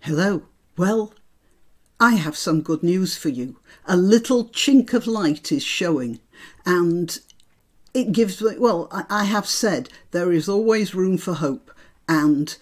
Hello. Well, I have some good news for you. A little chink of light is showing, and it gives me, well, I have said there is always room for hope, and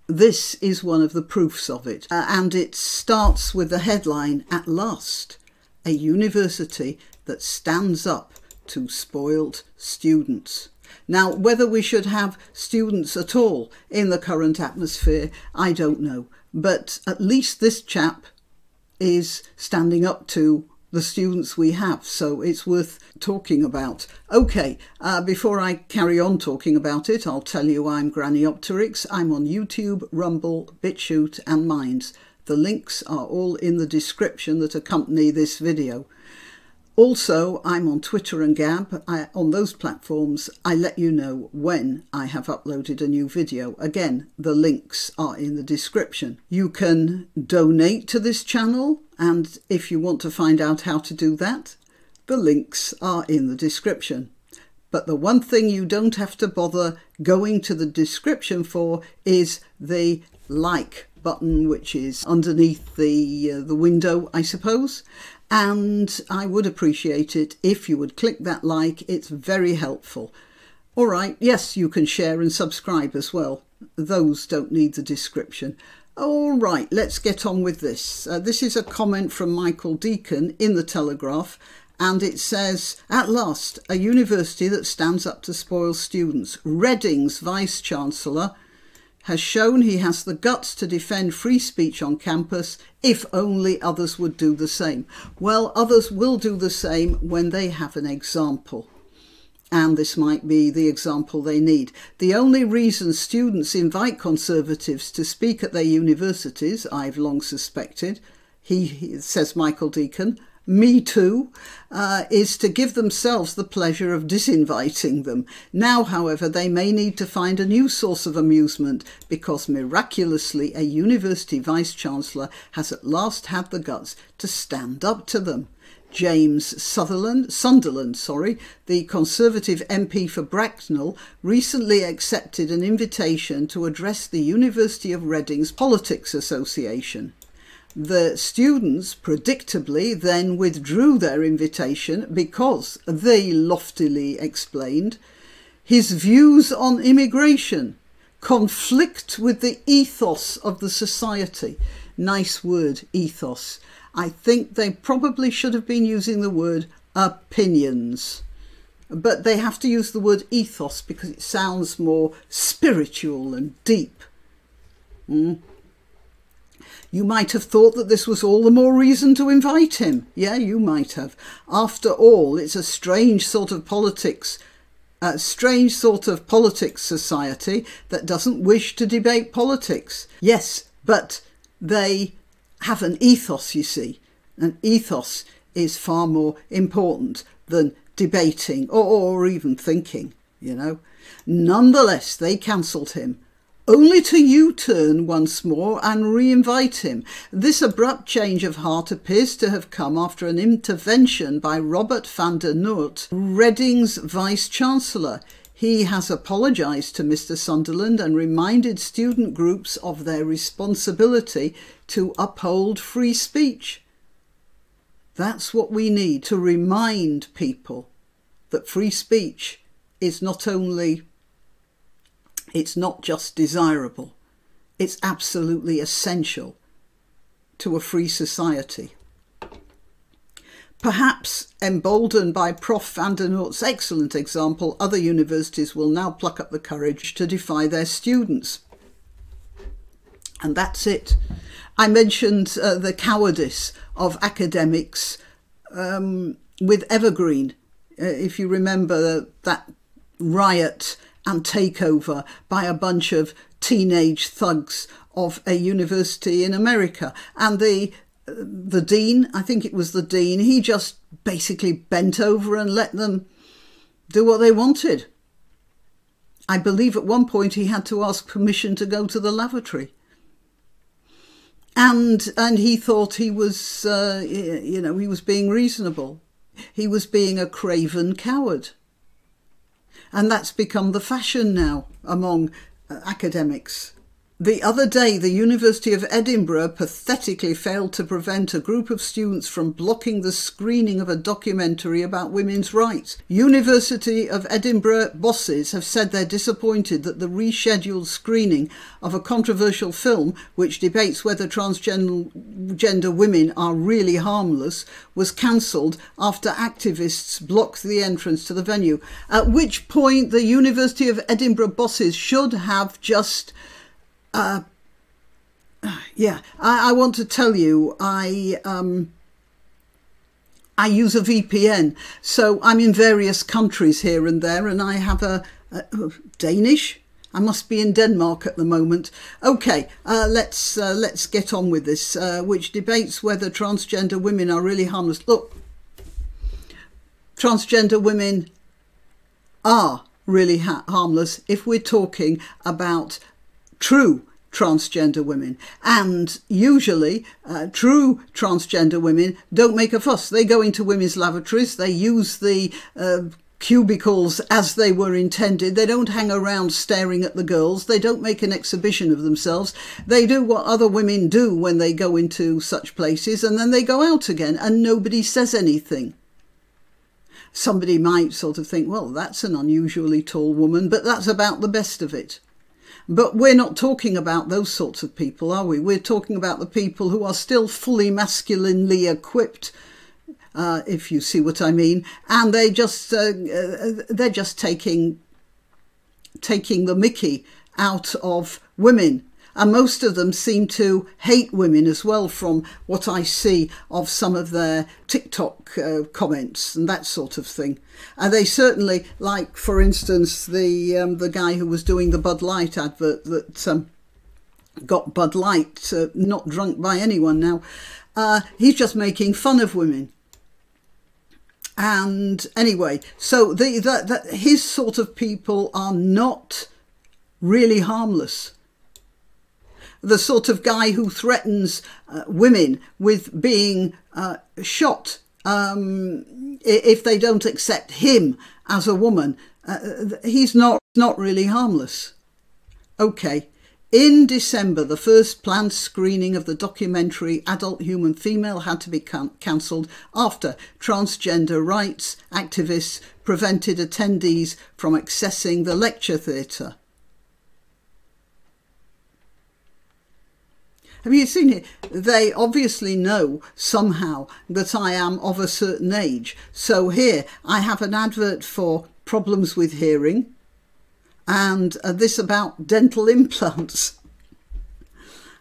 this is one of the proofs of it. And it starts with the headline, "At last, a university that stands up to spoiled students." Now, whether we should have students at all in the current atmosphere, I don't know. But at least this chap is standing up to the students we have, so it's worth talking about. Okay, before I carry on talking about it, I'll tell you I'm Granniopteryx. I'm on YouTube, Rumble, BitChute and Minds. The links are all in the description that accompany this video. Also, I'm on Twitter and Gab. On those platforms, I let you know when I have uploaded a new video. Again, the links are in the description. You can donate to this channel, and if you want to find out how to do that, the links are in the description. But the one thing you don't have to bother going to the description for is the like button, which is underneath the window, I suppose. And I would appreciate it if you would click that like. It's very helpful. All right, yes, you can share and subscribe as well. Those don't need the description. All right, let's get on with this. This is a comment from Michael Deacon in the Telegraph, and it says, "At last, a university that stands up to spoil students. Reading's Vice-Chancellor has shown he has the guts to defend free speech on campus if only others would do the same." Well, others will do the same when they have an example. And this might be the example they need. The only reason students invite conservatives to speak at their universities, I've long suspected, he says Michael Deacon, me too, is to give themselves the pleasure of disinviting them. Now, however, they may need to find a new source of amusement because miraculously a university vice-chancellor has at last had the guts to stand up to them. James Sunderland, the Conservative MP for Bracknell, recently accepted an invitation to address the University of Reading's Politics Association. The students, predictably, then withdrew their invitation because, they loftily explained, his views on immigration conflict with the ethos of the society. Nice word, ethos. I think they probably should have been using the word opinions. But they have to use the word ethos because it sounds more spiritual and deep. You might have thought that this was all the more reason to invite him. Yeah, you might have. After all, it's a strange sort of politics society that doesn't wish to debate politics. Yes, but they have an ethos, you see. An ethos is far more important than debating or even thinking, you know. Nonetheless, they cancelled him, only to U-turn once more and re-invite him. This abrupt change of heart appears to have come after an intervention by Robert van der Noort, Reading's Vice-Chancellor. He has apologised to Mr. Sunderland and reminded student groups of their responsibility to uphold free speech. That's what we need, to remind people that free speech is not only, it's not just desirable, it's absolutely essential to a free society. Perhaps emboldened by Prof. van der Noort's excellent example, other universities will now pluck up the courage to defy their students. And that's it. I mentioned the cowardice of academics with Evergreen. If you remember that riot and takeover by a bunch of teenage thugs of a university in America. And the dean, I think it was the dean, he just basically bent over and let them do what they wanted. I believe at one point he had to ask permission to go to the lavatory. And he thought he was, he was being reasonable. He was being a craven coward. And that's become the fashion now among academics. The other day, the University of Edinburgh pathetically failed to prevent a group of students from blocking the screening of a documentary about women's rights. University of Edinburgh bosses have said they're disappointed that the rescheduled screening of a controversial film, which debates whether transgender women are really harmless, was cancelled after activists blocked the entrance to the venue. At which point the University of Edinburgh bosses should have just... I want to tell you, I use a VPN, so I'm in various countries here and there, and I have a Danish. I must be in Denmark at the moment. Okay, let's get on with this, which debates whether transgender women are really harmless. Look, transgender women are really harmless if we're talking about true transgender women, and usually true transgender women don't make a fuss. They go into women's lavatories, they use the cubicles as they were intended, they don't hang around staring at the girls, they don't make an exhibition of themselves, they do what other women do when they go into such places, and then they go out again and nobody says anything. Somebody might sort of think, well, that's an unusually tall woman, but that's about the best of it. But we're not talking about those sorts of people, are we? We're talking about the people who are still fully masculinely equipped, if you see what I mean, and they're just taking the mickey out of women. And most of them seem to hate women as well, from what I see of some of their TikTok comments and that sort of thing. And they certainly, like, for instance, the guy who was doing the Bud Light advert that got Bud Light not drunk by anyone now. He's just making fun of women. And anyway, so his sort of people are not really harmless. The sort of guy who threatens women with being shot if they don't accept him as a woman, he's not really harmless. Okay, in December, the first planned screening of the documentary Adult Human Female had to be cancelled after transgender rights activists prevented attendees from accessing the lecture theatre. Have you seen it? They obviously know somehow that I am of a certain age. So here I have an advert for problems with hearing and this about dental implants.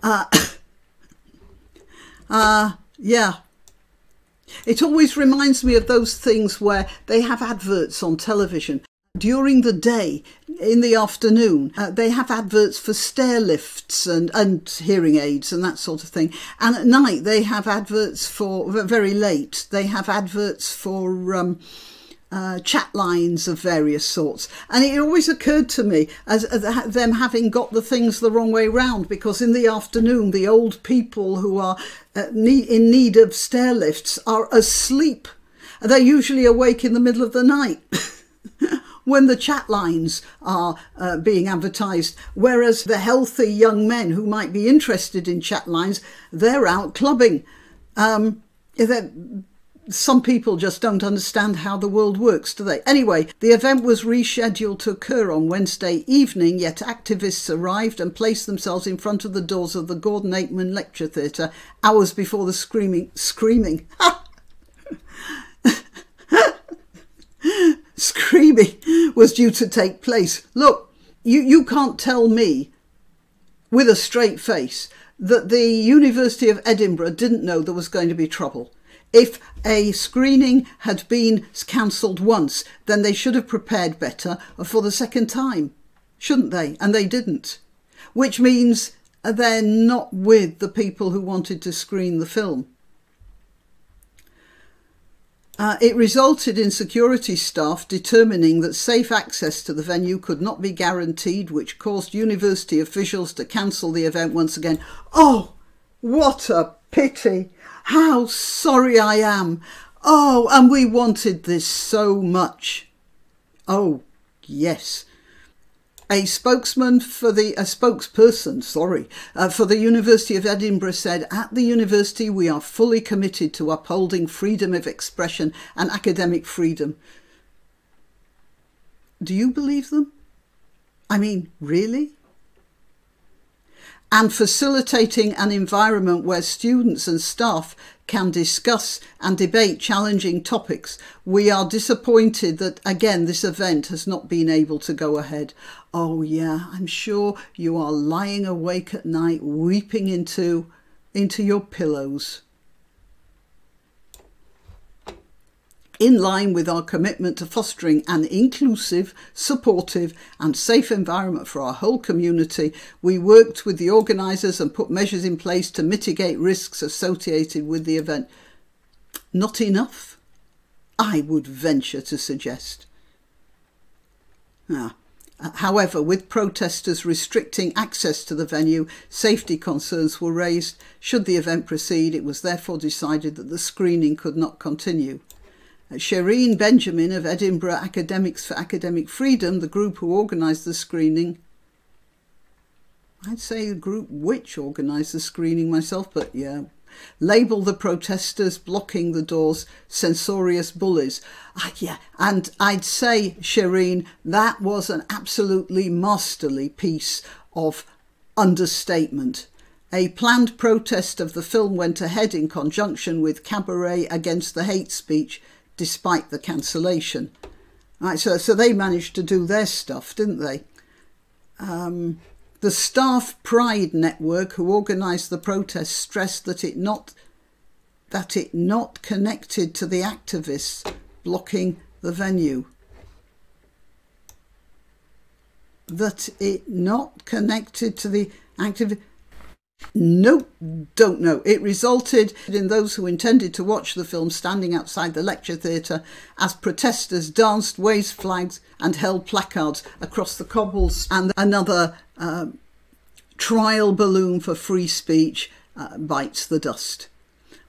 Yeah. It always reminds me of those things where they have adverts on television. During the day, in the afternoon, they have adverts for stair lifts and hearing aids and that sort of thing. And at night, they have adverts for, very late, they have adverts for chat lines of various sorts. And it always occurred to me as them having got the things the wrong way round, because in the afternoon, the old people who are in need of stair lifts are asleep. They're usually awake in the middle of the night. When the chat lines are being advertised, whereas the healthy young men who might be interested in chat lines, they're out clubbing. Some people just don't understand how the world works, do they? Anyway, the event was rescheduled to occur on Wednesday evening, yet activists arrived and placed themselves in front of the doors of the Gordon Aikman Lecture Theatre hours before the screaming was due to take place. Look, you can't tell me with a straight face that the University of Edinburgh didn't know there was going to be trouble. If a screening had been cancelled once, then they should have prepared better for the second time, shouldn't they? And they didn't, which means they're not with the people who wanted to screen the film. It resulted in security staff determining that safe access to the venue could not be guaranteed, which caused university officials to cancel the event once again. Oh, what a pity. How sorry I am. Oh, and we wanted this so much. Oh, yes. A spokesperson for the University of Edinburgh said, "At the university we are fully committed to upholding freedom of expression and academic freedom." Do you believe them? I mean, really? And facilitating an environment where students and staff can discuss and debate challenging topics. We are disappointed that, again, this event has not been able to go ahead. Oh yeah, I'm sure you are lying awake at night, weeping into your pillows. In line with our commitment to fostering an inclusive, supportive and safe environment for our whole community, we worked with the organisers and put measures in place to mitigate risks associated with the event. Not enough, I would venture to suggest. However, with protesters restricting access to the venue, safety concerns were raised. Should the event proceed, it was therefore decided that the screening could not continue. Shireen Benjamin of Edinburgh Academics for Academic Freedom, the group who organised the screening, I'd say the group which organised the screening myself, but yeah, labelled the protesters blocking the doors censorious bullies. And I'd say, Shireen, that was an absolutely masterly piece of understatement. A planned protest of the film went ahead in conjunction with Cabaret Against the Hate Speech, despite the cancellation. Right, so they managed to do their stuff, didn't they? The Staff Pride Network, who organised the protest, stressed that it not connected to the activists blocking the venue. That it not connected to the activists. Nope, don't know. It resulted in those who intended to watch the film standing outside the lecture theatre as protesters danced, waved flags and held placards across the cobbles, and another trial balloon for free speech bites the dust.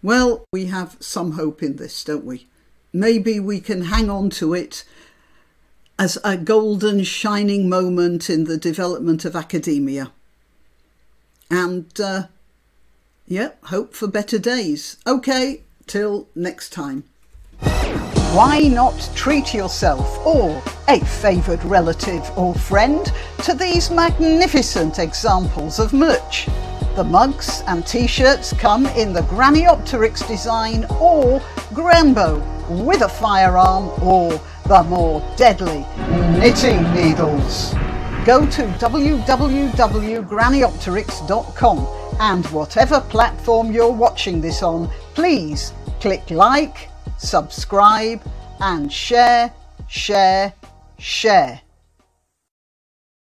Well, we have some hope in this, don't we? Maybe we can hang on to it as a golden shining moment in the development of academia. And, hope for better days. Okay, till next time. Why not treat yourself or a favoured relative or friend to these magnificent examples of merch? The mugs and t-shirts come in the granniopteryx design or Grambo with a firearm or the more deadly knitting needles. Go to www.granniopteryx.com and whatever platform you're watching this on, please click like, subscribe and share.